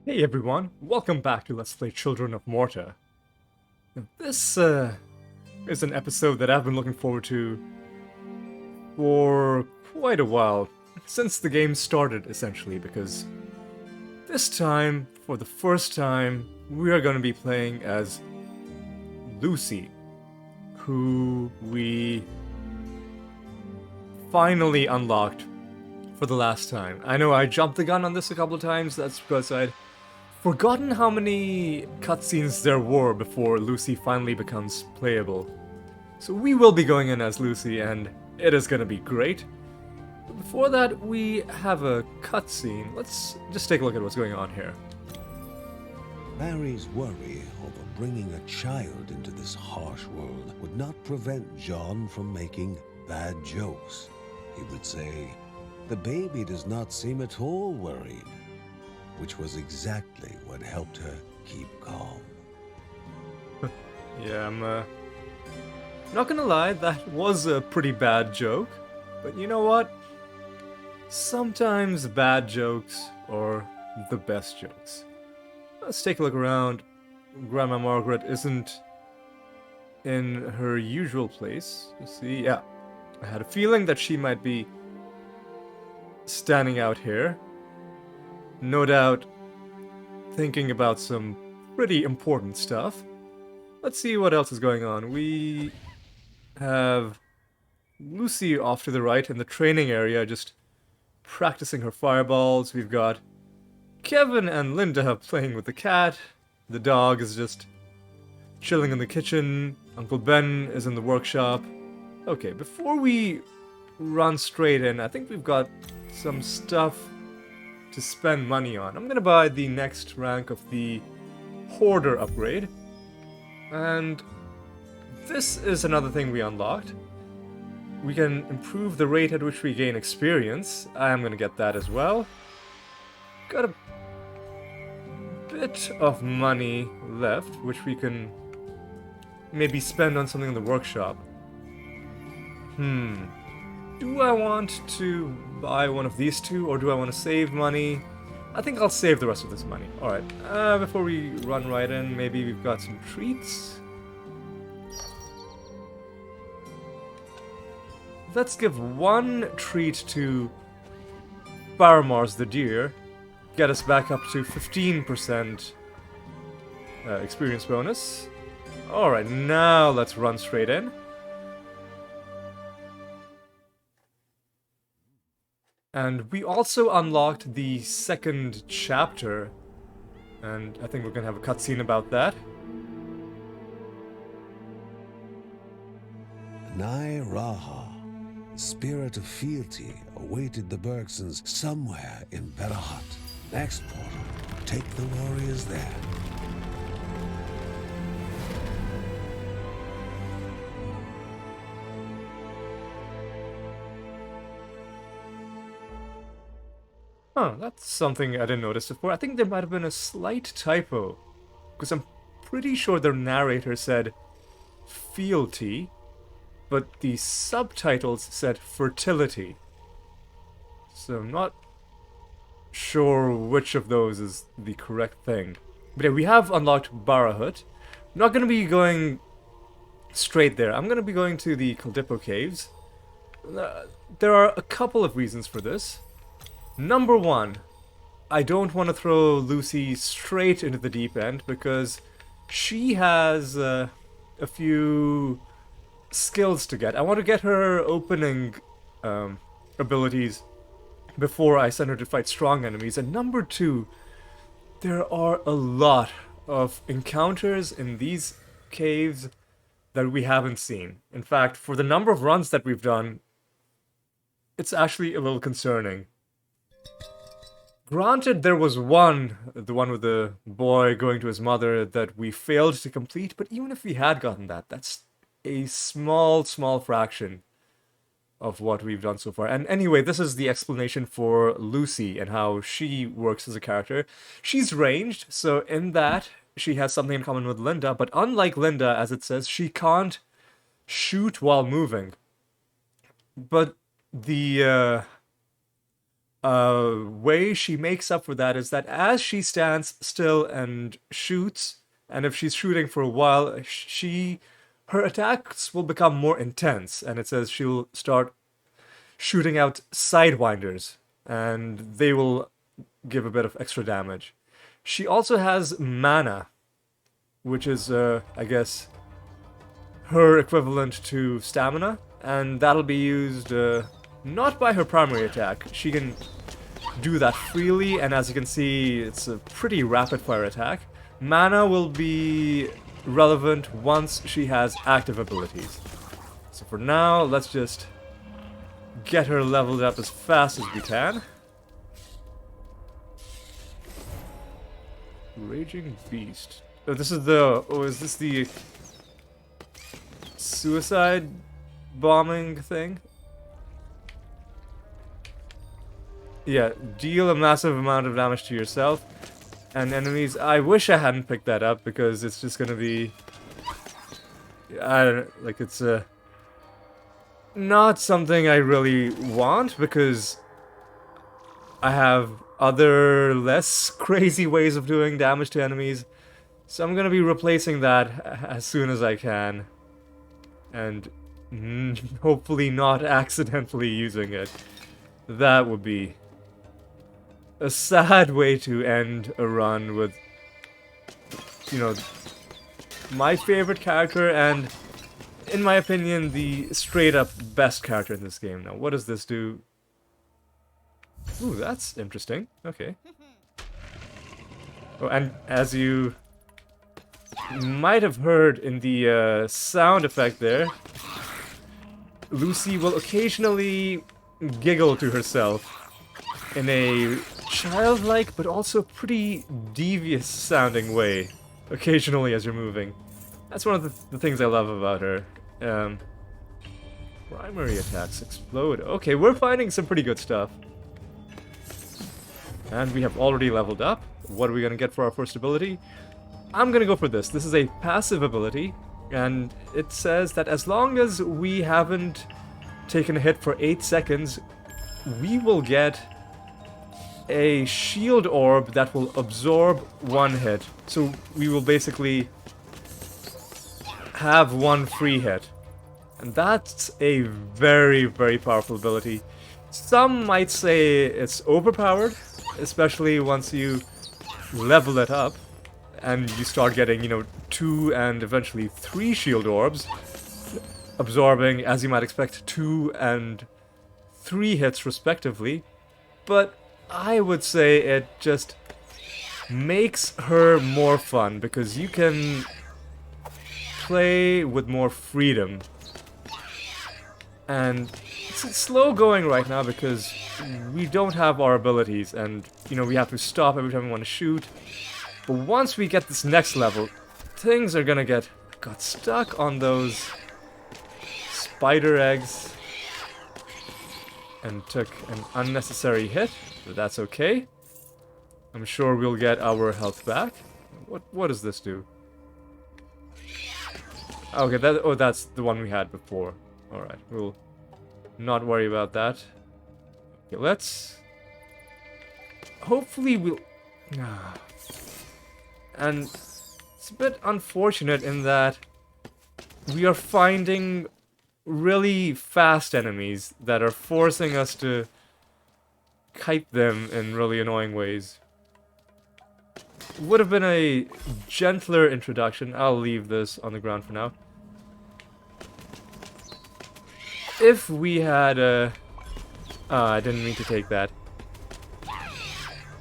Hey everyone, welcome back to Let's Play Children of Morta. This is an episode that I've been looking forward to for quite a while, since the game started essentially, because this time, for the first time, we are going to be playing as Lucy, who we finally unlocked for the last time. I know I jumped the gun on this a couple of times, that's because I'd forgotten how many cutscenes there were before Lucy finally becomes playable. So we will be going in as Lucy, and it is gonna be great. But before that, we have a cutscene. Let's just take a look at what's going on here. Barry's worry over bringing a child into this harsh world would not prevent John from making bad jokes. He would say, "The baby does not seem at all worried," which was exactly what helped her keep calm. Yeah, I'm not gonna lie, that was a pretty bad joke. But you know what? Sometimes bad jokes are the best jokes. Let's take a look around. Grandma Margaret isn't in her usual place. You see, yeah. I had a feeling that she might be standing out here. No doubt thinking about some pretty important stuff. Let's see what else is going on. We have Lucy off to the right in the training area, just practicing her fireballs. We've got Kevin and Linda playing with the cat. The dog is just chilling in the kitchen. Uncle Ben is in the workshop. Okay, before we run straight in, I think we've got some stuff to spend money on. I'm gonna buy the next rank of the Hoarder upgrade. And this is another thing we unlocked. We can improve the rate at which we gain experience. I am gonna get that as well. Got a bit of money left, which we can maybe spend on something in the workshop. Do I want to buy one of these two, or do I want to save money? I think I'll save the rest of this money. Alright, before we run right in, maybe we've got some treats. Let's give one treat to Baramars the deer. Get us back up to 15% experience bonus. Alright, now let's run straight in. And we also unlocked the second chapter, and I think we're gonna have a cutscene about that. Nai Raha, the spirit of fealty, awaited the Bergsons somewhere in Berahat. Next portal, take the warriors there. Huh, that's something I didn't notice before. I think there might have been a slight typo, because I'm pretty sure their narrator said fealty, but the subtitles said fertility. So I'm not sure which of those is the correct thing. But yeah, we have unlocked Barahut. I'm not going to be going straight there. I'm going to be going to the Kaldipo Caves. There are a couple of reasons for this. Number one, I don't want to throw Lucy straight into the deep end because she has a few skills to get. I want to get her opening abilities before I send her to fight strong enemies. And number two, there are a lot of encounters in these caves that we haven't seen. In fact, for the number of runs that we've done, it's actually a little concerning. Granted, there was one, the one with the boy going to his mother, that we failed to complete, but even if we had gotten that, that's a small fraction of what we've done so far. And anyway, this is the explanation for Lucy and how she works as a character. She's ranged, so in that, she has something in common with Linda, but unlike Linda, as it says, she can't shoot while moving. But the way she makes up for that is that as she stands still and shoots, and if she's shooting for a while, her attacks will become more intense, and it says she'll start shooting out sidewinders, and they will give a bit of extra damage. She also has mana, which is, I guess, her equivalent to stamina, and that'll be used not by her primary attack. She can do that freely, and as you can see, it's a pretty rapid fire attack. Mana will be relevant once she has active abilities. So for now, let's just get her leveled up as fast as we can. Raging Beast. Oh, this is the... Oh, is this the suicide bombing thing? Yeah, deal a massive amount of damage to yourself and enemies. I wish I hadn't picked that up because it's just gonna be... I don't know, like it's not something I really want because I have other less crazy ways of doing damage to enemies. So I'm gonna be replacing that as soon as I can. And hopefully not accidentally using it. That would be a sad way to end a run with, you know, my favorite character and, in my opinion, the straight up best character in this game. Now, what does this do? Ooh, that's interesting. Okay. Oh, and as you might have heard in the sound effect there, Lucy will occasionally giggle to herself in a childlike but also pretty devious sounding way, occasionally as you're moving. That's one of the things I love about her. Primary attacks explode. Okay, we're finding some pretty good stuff. And we have already leveled up. What are we gonna get for our first ability? I'm gonna go for this. This is a passive ability, and it says that as long as we haven't taken a hit for 8 seconds, we will get a shield orb that will absorb 1 hit. So we will basically have 1 free hit. And that's a very, very powerful ability. Some might say it's overpowered, especially once you level it up and you start getting, you know, 2 and eventually 3 shield orbs, absorbing, as you might expect, 2 and 3 hits respectively. But I would say it just makes her more fun because you can play with more freedom. And it's slow going right now because we don't have our abilities and, you know, we have to stop every time we want to shoot. But once we get this next level, things are gonna get... Got stuck on those spider eggs and took an unnecessary hit, but that's okay. I'm sure we'll get our health back. What does this do? Okay, that's the one we had before. Alright, we'll not worry about that. Okay, let's... Hopefully we'll... And it's a bit unfortunate in that we are finding really fast enemies that are forcing us to kite them in really annoying ways. Would have been a gentler introduction. I'll leave this on the ground for now. If we had a... I didn't mean to take that.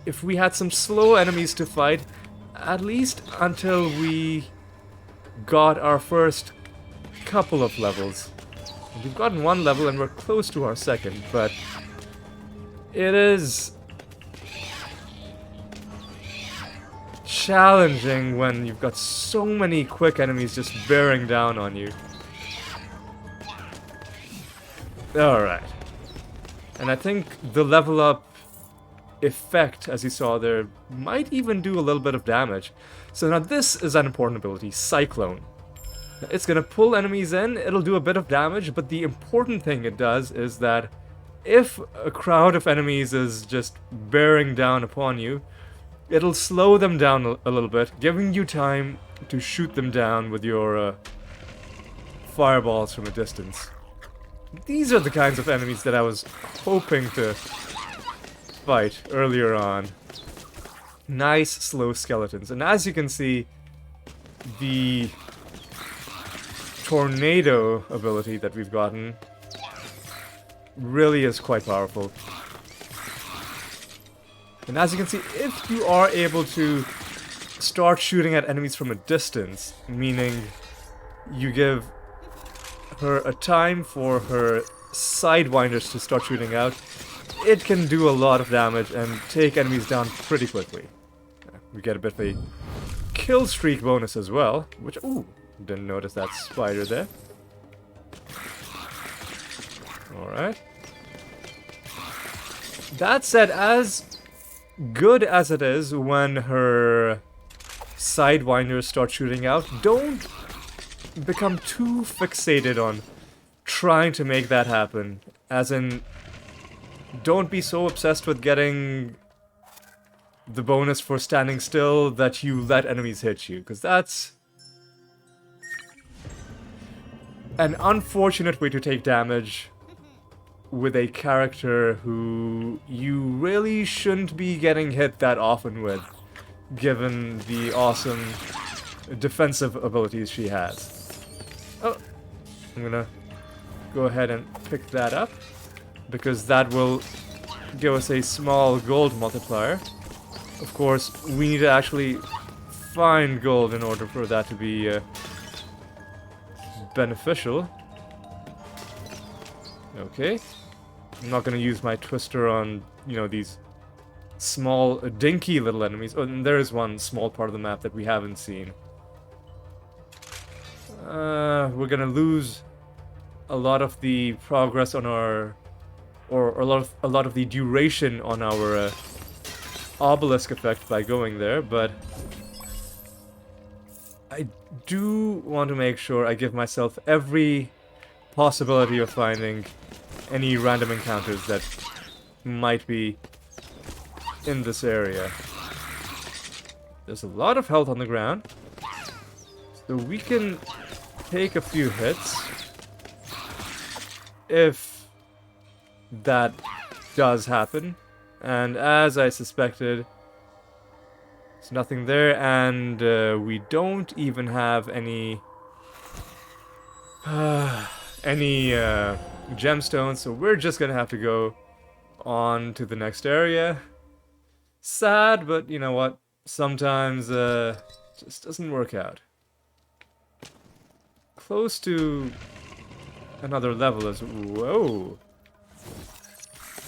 If we had some slow enemies to fight, at least until we got our first couple of levels. We've gotten 1 level and we're close to our second, but it is challenging when you've got so many quick enemies just bearing down on you. Alright. And I think the level up effect, as you saw there, might even do a little bit of damage. So now this is an important ability, Cyclone. It's gonna pull enemies in, it'll do a bit of damage, but the important thing it does is that if a crowd of enemies is just bearing down upon you, it'll slow them down a little bit, giving you time to shoot them down with your fireballs from a distance. These are the kinds of enemies that I was hoping to fight earlier on. Nice, slow skeletons. And as you can see, the tornado ability that we've gotten really is quite powerful. And as you can see, if you are able to start shooting at enemies from a distance, meaning you give her a time for her sidewinders to start shooting out, it can do a lot of damage and take enemies down pretty quickly. We get a bit of a kill streak bonus as well, which, ooh, didn't notice that spider there. Alright. That said, as good as it is when her sidewinders start shooting out, don't become too fixated on trying to make that happen. As in, don't be so obsessed with getting the bonus for standing still that you let enemies hit you, because that's an unfortunate way to take damage with a character who you really shouldn't be getting hit that often with, given the awesome defensive abilities she has. Oh, I'm gonna go ahead and pick that up, because that will give us a small gold multiplier. Of course, we need to actually find gold in order for that to be beneficial. Okay. I'm not gonna use my twister on, you know, these small, dinky little enemies. Oh, and there is one small part of the map that we haven't seen. We're gonna lose a lot of the progress on our, or a lot of the duration on our obelisk effect by going there, but I do want to make sure I give myself every possibility of finding any random encounters that might be in this area. There's a lot of health on the ground, so we can take a few hits if that does happen. And as I suspected, there's nothing there, and we don't even have any gemstones, so we're just gonna have to go on to the next area. Sad, but you know what? Sometimes just doesn't work out. Close to another level as whoa.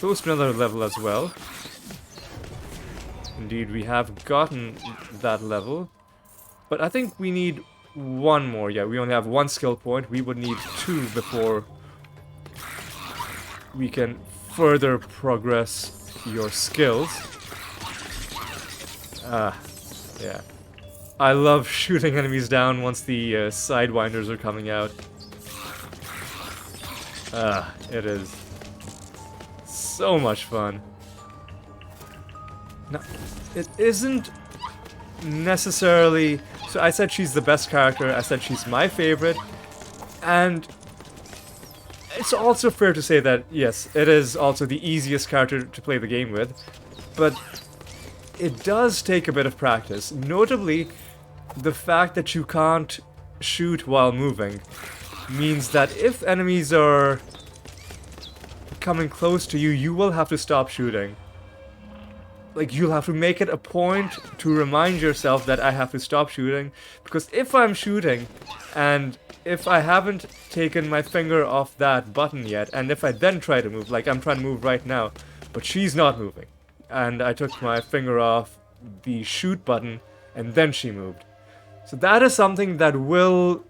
Close to another level as well. Indeed, we have gotten that level. But I think we need one more. Yeah, we only have one skill point. We would need 2 before we can further progress your skills. Yeah. I love shooting enemies down once the sidewinders are coming out. It is so much fun. Now, it isn't necessarily... So I said she's the best character, I said she's my favorite, and it's also fair to say that, yes, it is also the easiest character to play the game with, but it does take a bit of practice. Notably, the fact that you can't shoot while moving means that if enemies are coming close to you, you will have to stop shooting. Like, you'll have to make it a point to remind yourself that I have to stop shooting, because if I'm shooting, and if I haven't taken my finger off that button yet, and if I then try to move, like I'm trying to move right now, but she's not moving, and I took my finger off the shoot button, and then she moved. So that is something that will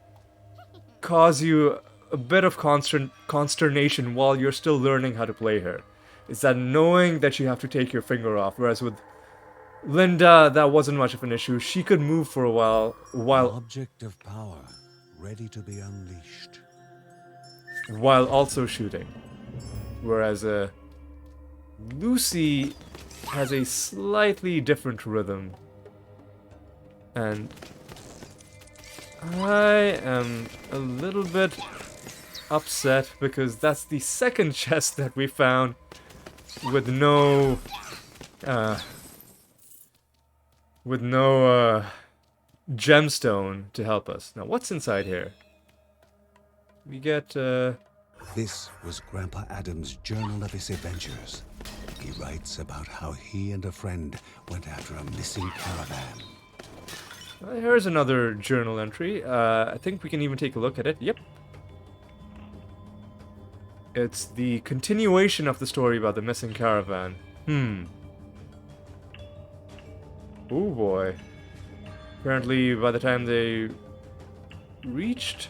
cause you a bit of consternation while you're still learning how to play her. Is that knowing that you have to take your finger off, whereas with Linda, that wasn't much of an issue. She could move for a while An object of power, ready to be unleashed. while also shooting. Whereas Lucy has a slightly different rhythm. And I am a little bit upset because that's the second chest that we found with no uh, gemstone to help us. Now, what's inside here? We get This was Grandpa Adam's journal of his adventures. He writes about how he and a friend went after a missing caravan. here's another journal entry. I think we can even take a look at it. Yep. It's the continuation of the story about the missing caravan. Oh boy. Apparently, by the time they reached...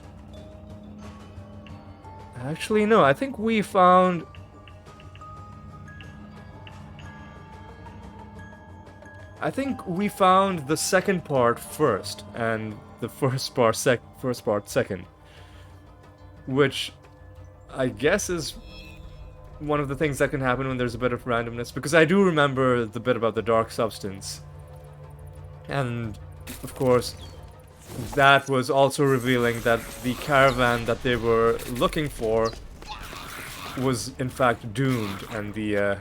Actually, no, I think we found... the second part first, and the first part second. Which I guess is one of the things that can happen when there's a bit of randomness, because I do remember the bit about the dark substance. And, of course, that was also revealing that the caravan that they were looking for was in fact doomed, and the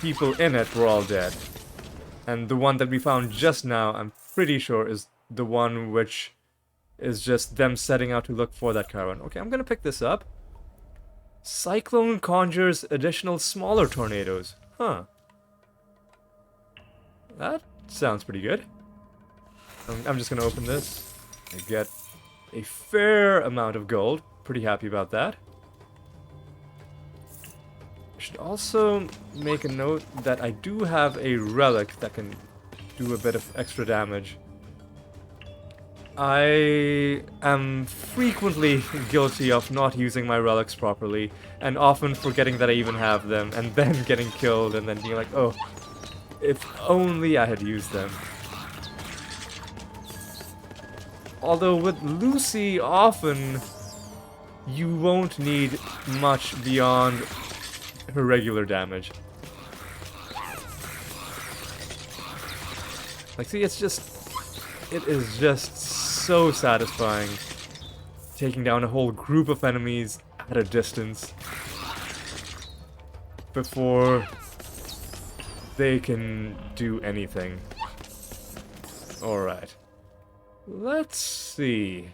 people in it were all dead. And the one that we found just now, I'm pretty sure, is the one which is just them setting out to look for that caravan. Okay, I'm gonna pick this up. Cyclone conjures additional smaller tornadoes. Huh. That sounds pretty good. I'm just gonna open this. I get a fair amount of gold. Pretty happy about that. I should also make a note that I do have a relic that can do a bit of extra damage. I am frequently guilty of not using my relics properly, and often forgetting that I even have them, and then getting killed, and then being like, oh, if only I had used them. Although with Lucy, often you won't need much beyond her regular damage. Like, see, it is just so satisfying taking down a whole group of enemies at a distance before they can do anything. Alright. Let's see.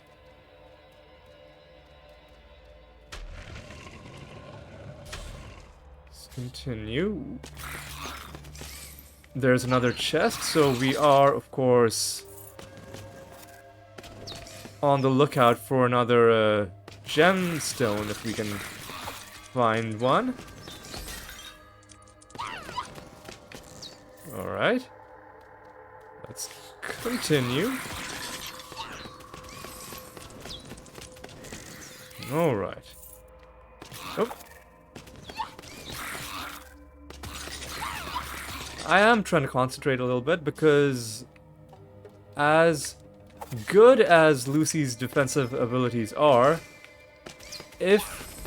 Let's continue. There's another chest, so we are, of course, on the lookout for another gemstone, if we can find one. Alright. Let's continue. Alright. Oh. I am trying to concentrate a little bit because as good as Lucy's defensive abilities are, if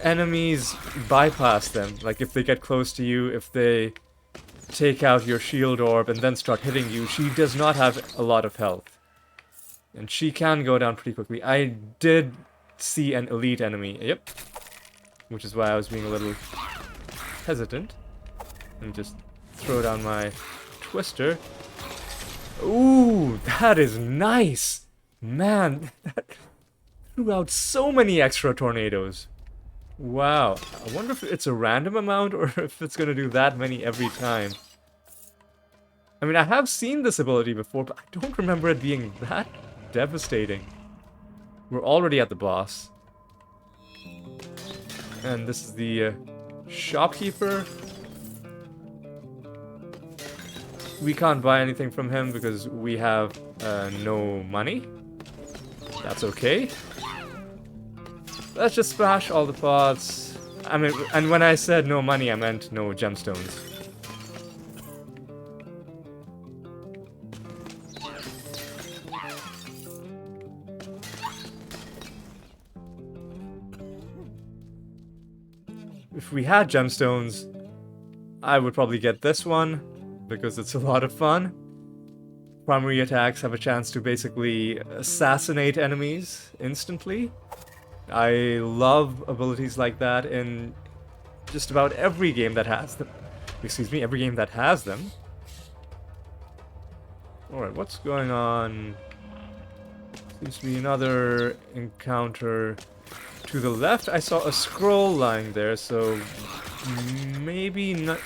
enemies bypass them, like if they get close to you, if they take out your shield orb and then start hitting you, she does not have a lot of health. And she can go down pretty quickly. I did see an elite enemy, yep, which is why I was being a little hesitant. And just throw down my twister. Ooh, that is nice! Man, that threw out so many extra tornadoes. Wow. I wonder if it's a random amount or if it's gonna do that many every time. I mean, I have seen this ability before, but I don't remember it being that devastating. We're already at the boss. And this is the shopkeeper. We can't buy anything from him because we have no money. That's okay. Let's just smash all the pots. I mean, and when I said no money, I meant no gemstones. if we had gemstones, I would probably get this one, because it's a lot of fun. Primary attacks have a chance to basically assassinate enemies instantly. I love abilities like that in just about every game that has them. Excuse me, every game that has them. Alright, what's going on? Seems to be another encounter to the left. I saw a scroll lying there, so maybe not.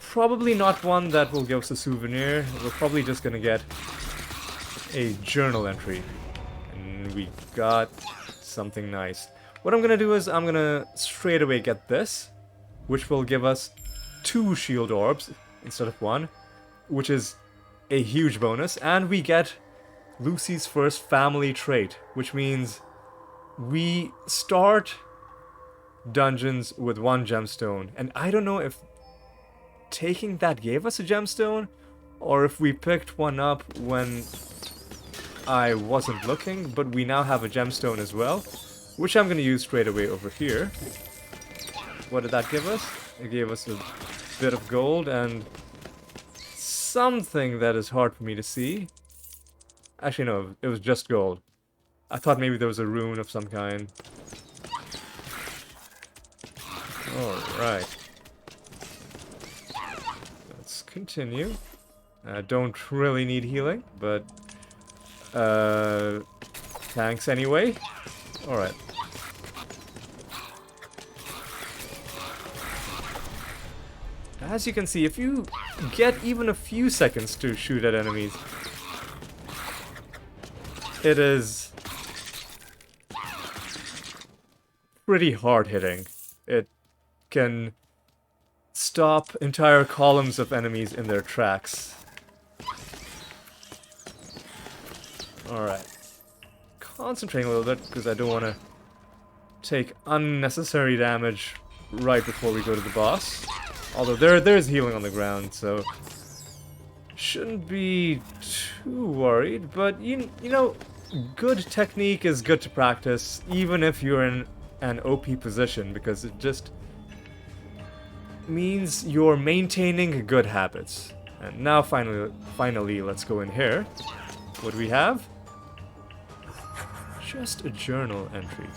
Probably not one that will give us a souvenir. We're probably just gonna get a journal entry. And we got something nice. What I'm gonna do is I'm gonna straight away get this, which will give us 2 shield orbs instead of 1, which is a huge bonus. And we get Lucy's first family trait, which means we start dungeons with 1 gemstone. And I don't know if taking that gave us a gemstone, or if we picked one up when I wasn't looking, but we now have a gemstone as well, which I'm going to use straight away over here. What did that give us? It gave us a bit of gold and something that is hard for me to see. Actually, no, it was just gold. I thought maybe there was a rune of some kind. Alright. Let's continue. I don't really need healing, but thanks anyway. Alright. As you can see, if you get even a few seconds to shoot at enemies, it is pretty hard hitting. It can stop entire columns of enemies in their tracks. Alright. Concentrating a little bit because I don't want to take unnecessary damage right before we go to the boss. Although there's healing on the ground, so shouldn't be too worried. But you know, good technique is good to practice, even if you're in an OP position, because it just means you're maintaining good habits. And now finally, let's go in here. What do we have? Just a journal entry.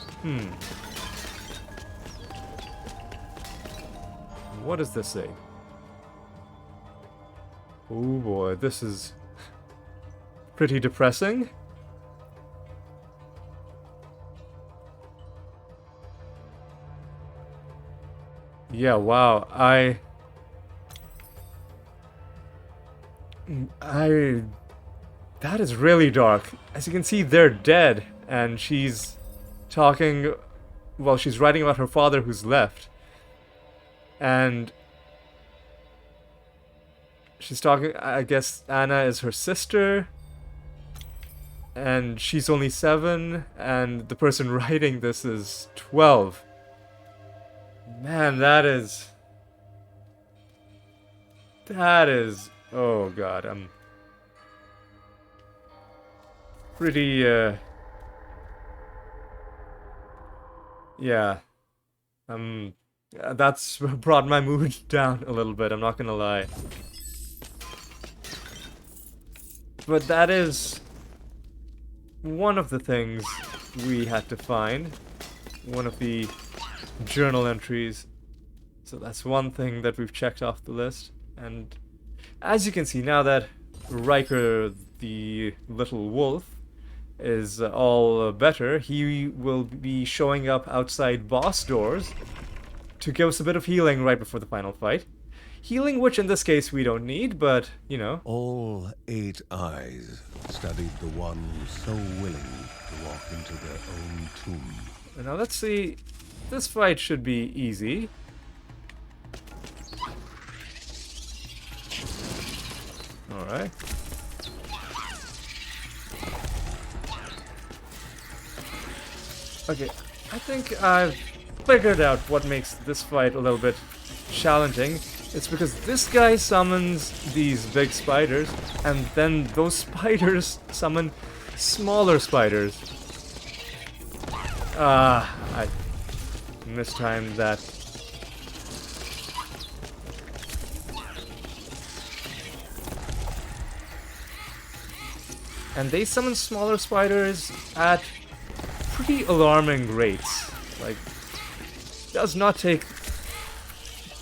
What does this say? Oh boy, this is pretty depressing. Yeah, wow, that is really dark. As you can see, they're dead, and she's talking, well, she's writing about her father who's left. And she's talking, I guess Anna is her sister, and she's only 7, and the person writing this is 12. Man, that is, oh god, I'm pretty, yeah, that's brought my mood down a little bit, I'm not gonna lie. But that is one of the things we had to find. One of the journal entries. So that's one thing that we've checked off the list. And as you can see, now that Riker, the little wolf, is all better, he will be showing up outside boss doors to give us a bit of healing right before the final fight. Healing which in this case we don't need, but, you know. All 8 eyes studied the one so willing to walk into their own tomb. Now let's see. This fight should be easy. Alright. Okay, I think I've figured out what makes this fight a little bit challenging. It's because this guy summons these big spiders, and then those spiders summon smaller spiders. I mistimed that And they summon smaller spiders at pretty alarming rates. Like, it does not take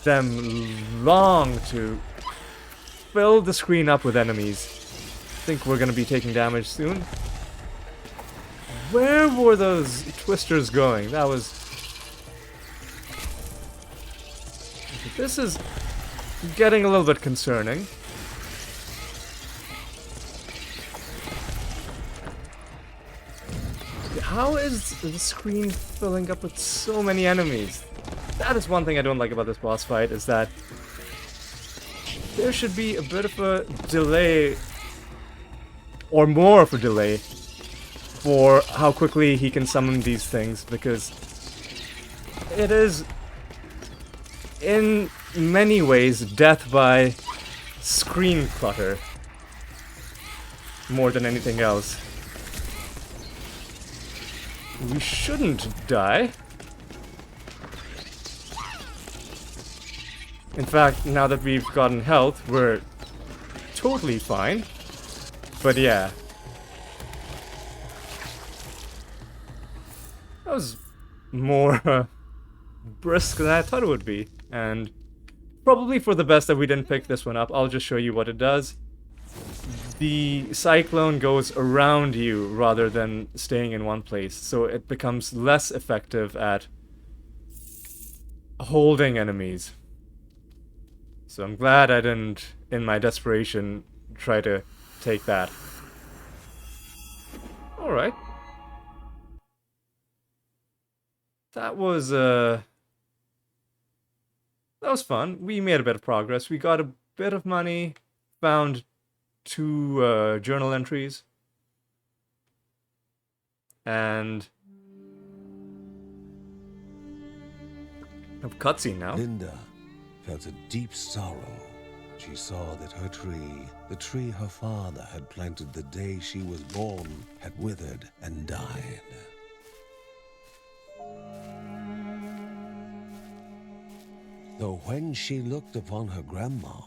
them long to fill the screen up with enemies. I think we're gonna be taking damage soon. Where were those twisters going? That was... This is getting a little bit concerning. How is the screen filling up with so many enemies? That is one thing I don't like about this boss fight, is that there should be a bit of a delay, or more of a delay, for how quickly he can summon these things, because it is, in many ways, death by screen clutter, more than anything else. We shouldn't die. In fact, now that we've gotten health, we're totally fine. But yeah. That was more brisk than I thought it would be. And probably for the best that we didn't pick this one up. I'll just show you what it does. The cyclone goes around you rather than staying in one place, so it becomes less effective at holding enemies. So I'm glad I didn't, in my desperation, try to take that. Alright. That was fun. We made a bit of progress. We got a bit of money, found 2 journal entries, and a cutscene now. Linda felt a deep sorrow. She saw that her tree, the tree her father had planted the day she was born, had withered and died. Though when she looked upon her grandma,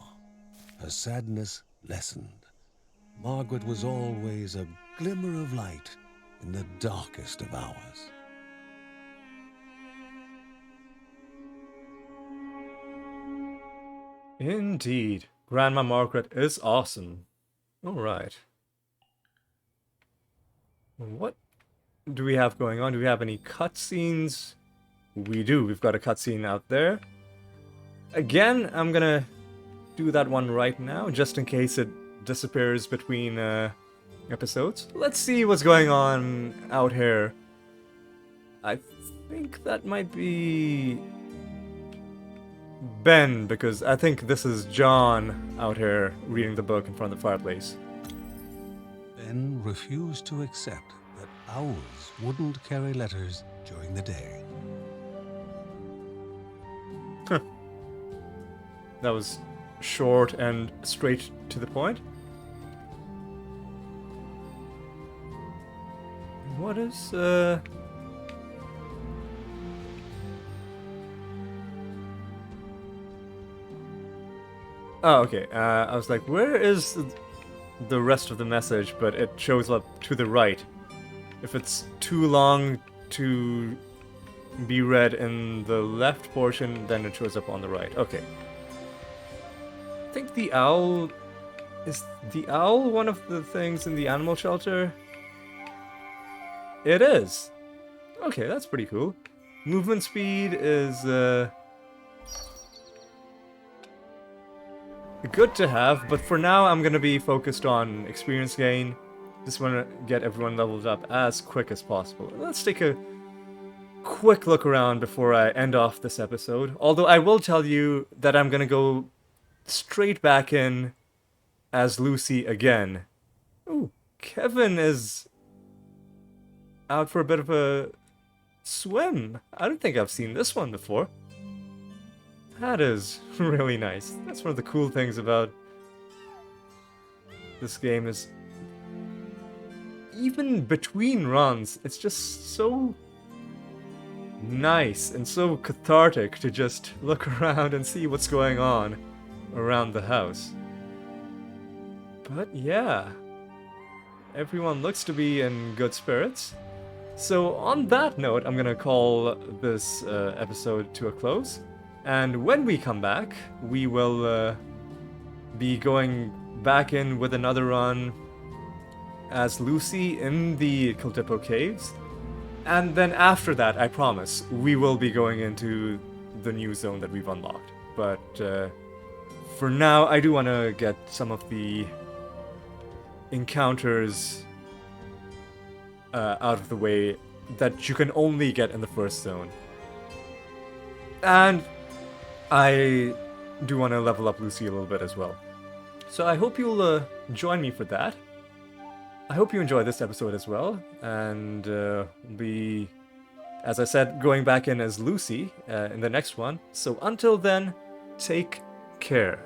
her sadness lessened. Margaret was always a glimmer of light in the darkest of hours. Indeed. Grandma Margaret is awesome. Alright. What do we have going on? Do we have any cutscenes? We do. We've got a cutscene out there. Again, I'm gonna do that one right now, just in case it disappears between episodes. Let's see what's going on out here. I think that might be Ben, because I think this is John out here reading the book in front of the fireplace. Ben refused to accept that owls wouldn't carry letters during the day. Huh. That was short and straight to the point. What is, Oh, okay. I was like, where is the rest of the message? But it shows up to the right. If it's too long to be read in the left portion, then it shows up on the right. Okay. I think the owl... Is the owl one of the things in the animal shelter? It is. Okay, that's pretty cool. Movement speed is good to have, but for now I'm gonna be focused on experience gain. Just wanna get everyone leveled up as quick as possible. Let's take a quick look around before I end off this episode. Although I will tell you that I'm gonna go straight back in as Lucy again. Ooh, Kevin is out for a bit of a swim. I don't think I've seen this one before. That is really nice. That's one of the cool things about this game is even between runs, it's just so nice and so cathartic to just look around and see what's going on around the house. But yeah. everyone looks to be in good spirits. So, on that note, I'm gonna call this episode to a close. And when we come back, we will be going back in with another run as Lucy in the Kiltipo Caves. And then after that, I promise, we will be going into the new zone that we've unlocked. But for now, I do want to get some of the encounters out of the way that you can only get in the first zone. And I do want to level up Lucy a little bit as well. So I hope you'll join me for that. I hope you enjoy this episode as well, and be, as I said, going back in as Lucy in the next one. So until then, take care.